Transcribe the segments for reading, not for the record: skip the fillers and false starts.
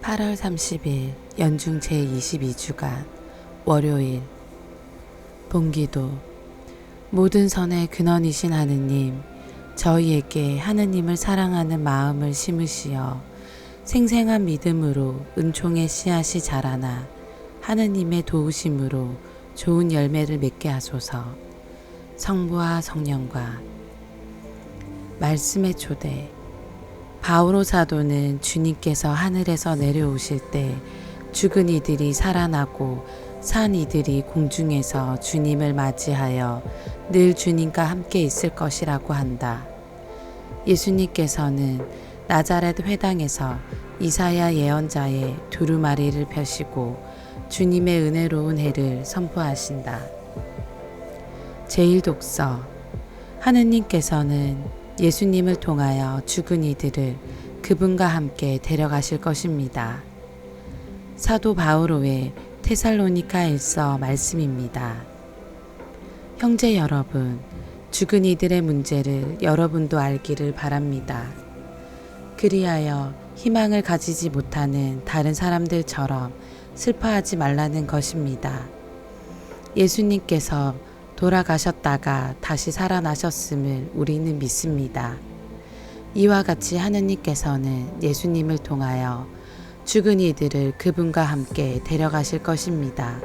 8월 30일 연중 제22주간 월요일 본기도. 모든 선의 근원이신 하느님, 저희에게 하느님을 사랑하는 마음을 심으시어 생생한 믿음으로 은총의 씨앗이 자라나 하느님의 도우심으로 좋은 열매를 맺게 하소서. 성부와 성령과 말씀의 초대. 바오로 사도는 주님께서 하늘에서 내려오실 때 죽은 이들이 살아나고 산 이들이 공중에서 주님을 맞이하여 늘 주님과 함께 있을 것이라고 한다. 예수님께서는 나자렛 회당에서 이사야 예언자의 두루마리를 펴시고 주님의 은혜로운 해를 선포하신다. 제1독서. 하느님께서는 예수님을 통하여 죽은 이들을 그분과 함께 데려가실 것입니다. 사도 바오로의 테살로니가일서 말씀입니다. 형제 여러분, 죽은 이들의 문제를 여러분도 알기를 바랍니다. 그리하여 희망을 가지지 못하는 다른 사람들처럼 슬퍼하지 말라는 것입니다. 예수님께서 돌아가셨다가 다시 살아나셨음을 우리는 믿습니다. 이와 같이 하느님께서는 예수님을 통하여 죽은 이들을 그분과 함께 데려가실 것입니다.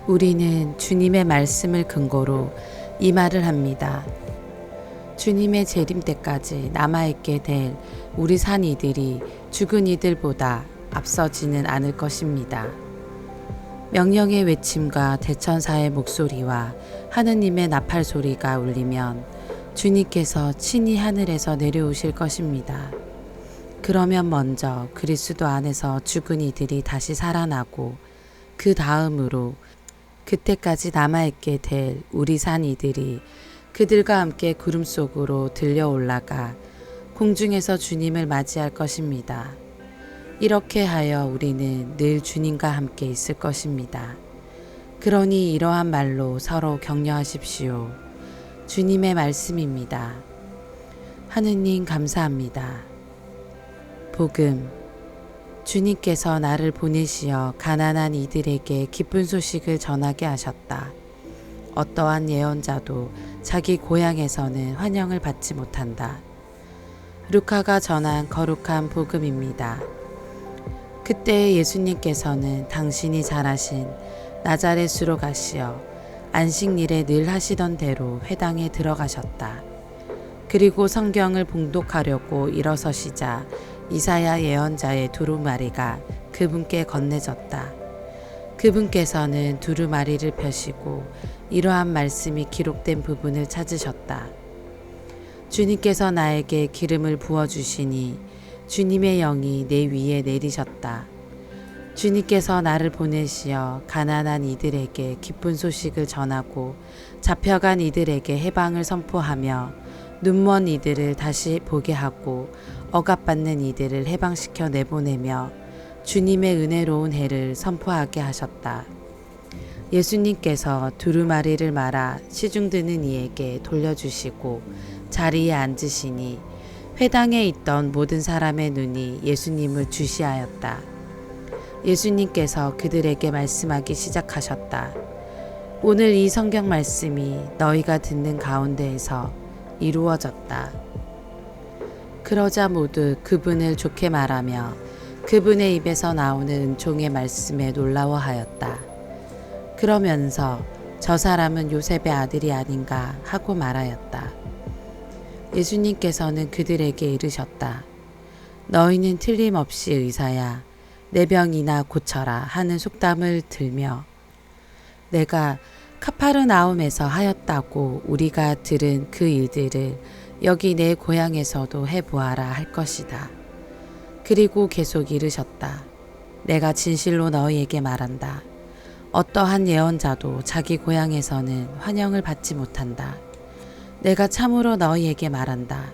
우리는 주님의 말씀을 근거로 이 말을 합니다. 주님의 재림 때까지 남아있게 될 우리 산 이들이 죽은 이들보다 앞서지는 않을 것입니다. 명령의 외침과 대천사의 목소리와 하느님의 나팔 소리가 울리면 주님께서 친히 하늘에서 내려오실 것입니다. 그러면 먼저 그리스도 안에서 죽은 이들이 다시 살아나고 그 다음으로 그때까지 남아있게 될 우리 산 이들이 그들과 함께 구름 속으로 들려 올라가 공중에서 주님을 맞이할 것입니다. 이렇게 하여 우리는 늘 주님과 함께 있을 것입니다. 그러니 이러한 말로 서로 격려하십시오. 주님의 말씀입니다. 하느님 감사합니다. 복음. 주님께서 나를 보내시어 가난한 이들에게 기쁜 소식을 전하게 하셨다. 어떠한 예언자도 자기 고향에서는 환영을 받지 못한다. 루카가 전한 거룩한 복음입니다. 그때 예수님께서는 당신이 잘하신 나자렛으로 가시어 안식일에 늘 하시던 대로 회당에 들어가셨다. 그리고 성경을 봉독하려고 일어서시자 이사야 예언자의 두루마리가 그분께 건네졌다. 그분께서는 두루마리를 펴시고 이러한 말씀이 기록된 부분을 찾으셨다. 주님께서 나에게 기름을 부어주시니 주님의 영이 내 위에 내리셨다. 주님께서 나를 보내시어 가난한 이들에게 기쁜 소식을 전하고 잡혀간 이들에게 해방을 선포하며 눈먼 이들을 다시 보게 하고 억압받는 이들을 해방시켜 내보내며 주님의 은혜로운 해를 선포하게 하셨다. 예수님께서 두루마리를 말아 시중드는 이에게 돌려주시고 자리에 앉으시니 회당에 있던 모든 사람의 눈이 예수님을 주시하였다. 예수님께서 그들에게 말씀하기 시작하셨다. 오늘 이 성경 말씀이 너희가 듣는 가운데에서 이루어졌다. 그러자 모두 그분을 좋게 말하며 그분의 입에서 나오는 은총의 말씀에 놀라워하였다. 그러면서 저 사람은 요셉의 아들이 아닌가 하고 말하였다. 예수님께서는 그들에게 이르셨다. 너희는 틀림없이 의사야, 내 병이나 고쳐라 하는 속담을 들며 내가 카파르나움에서 하였다고 우리가 들은 그 일들을 여기 내 고향에서도 해보아라 할 것이다. 그리고 계속 이르셨다. 내가 진실로 너희에게 말한다. 어떠한 예언자도 자기 고향에서는 환영을 받지 못한다. 내가 참으로 너희에게 말한다.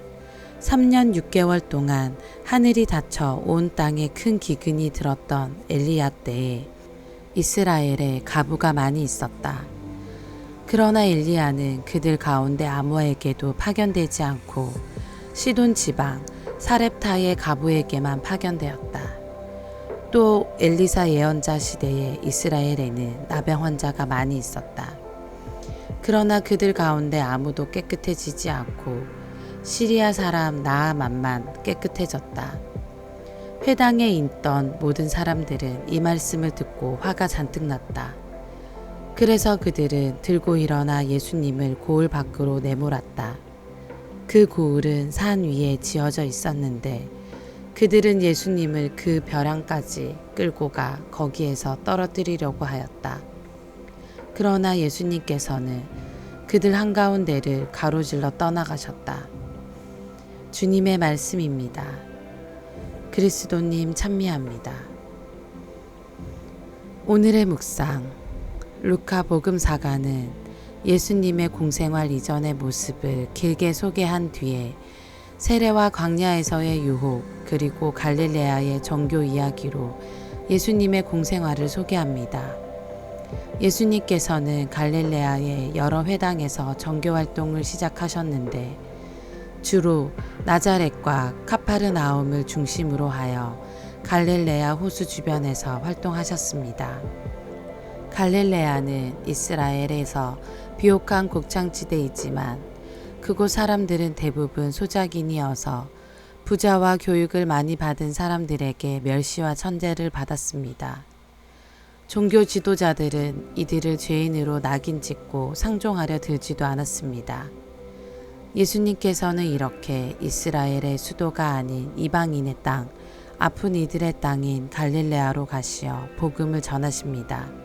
3년 6개월 동안 하늘이 닫혀 온 땅에 큰 기근이 들었던 엘리야 때에 이스라엘에 가부가 많이 있었다. 그러나 엘리야는 그들 가운데 아무에게도 파견되지 않고 시돈 지방 사렙타의 가부에게만 파견되었다. 또 엘리사 예언자 시대에 이스라엘에는 나병 환자가 많이 있었다. 그러나 그들 가운데 아무도 깨끗해지지 않고 시리아 사람 나아만만 깨끗해졌다. 회당에 있던 모든 사람들은 이 말씀을 듣고 화가 잔뜩 났다. 그래서 그들은 들고 일어나 예수님을 고을 밖으로 내몰았다. 그 고을은 산 위에 지어져 있었는데 그들은 예수님을 그 벼랑까지 끌고 가 거기에서 떨어뜨리려고 하였다. 그러나 예수님께서는 그들 한가운데를 가로질러 떠나가셨다. 주님의 말씀입니다. 그리스도님 찬미합니다. 오늘의 묵상. 루카 복음사가는 예수님의 공생활 이전의 모습을 길게 소개한 뒤에 세례와 광야에서의 유혹 그리고 갈릴레아의 정교 이야기로 예수님의 공생활을 소개합니다. 예수님께서는 갈릴레아의 여러 회당에서 정교 활동을 시작하셨는데 주로 나자렛과 카파르나움을 중심으로 하여 갈릴레아 호수 주변에서 활동하셨습니다. 갈릴레아는 이스라엘에서 비옥한 곡창지대이지만 그곳 사람들은 대부분 소작인이어서 부자와 교육을 많이 받은 사람들에게 멸시와 천대를 받았습니다. 종교 지도자들은 이들을 죄인으로 낙인 찍고 상종하려 들지도 않았습니다. 예수님께서는 이렇게 이스라엘의 수도가 아닌 이방인의 땅, 아픈 이들의 땅인 갈릴레아로 가시어 복음을 전하십니다.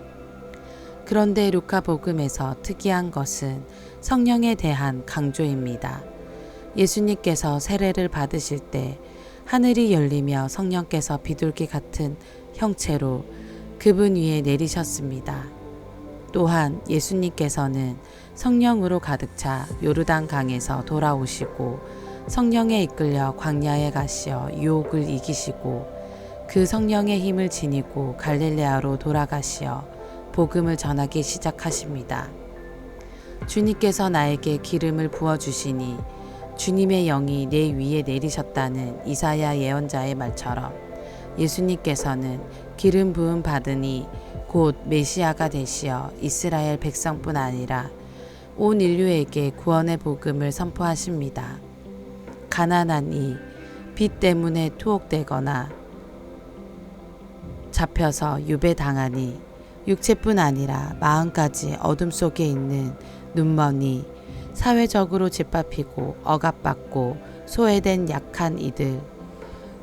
그런데 루카 복음에서 특이한 것은 성령에 대한 강조입니다. 예수님께서 세례를 받으실 때 하늘이 열리며 성령께서 비둘기 같은 형체로 그분 위에 내리셨습니다. 또한 예수님께서는 성령으로 가득 차 요르단 강에서 돌아오시고 성령에 이끌려 광야에 가시어 유혹을 이기시고 그 성령의 힘을 지니고 갈릴레아로 돌아가시어 복음을 전하기 시작하십니다. 주님께서 나에게 기름을 부어주시니 주님의 영이 내 위에 내리셨다는 이사야 예언자의 말처럼 예수님께서는 기름 부음 받으니 곧 메시아가 되시어 이스라엘 백성뿐 아니라 온 인류에게 구원의 복음을 선포하십니다. 가난한 이, 빚 때문에 투옥되거나 잡혀서 유배당하니 육체뿐 아니라 마음까지 어둠 속에 있는 눈먼이, 사회적으로 짓밟히고 억압받고 소외된 약한 이들,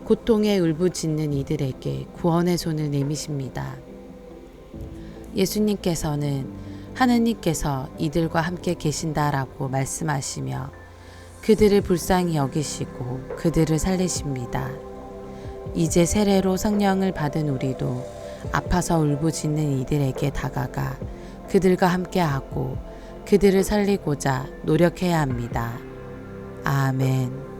고통에 울부짖는 이들에게 구원의 손을 내미십니다. 예수님께서는 하느님께서 이들과 함께 계신다라고 말씀하시며 그들을 불쌍히 여기시고 그들을 살리십니다. 이제 세례로 성령을 받은 우리도 아파서 울부짖는 이들에게 다가가 그들과 함께하고 그들을 살리고자 노력해야 합니다. 아멘.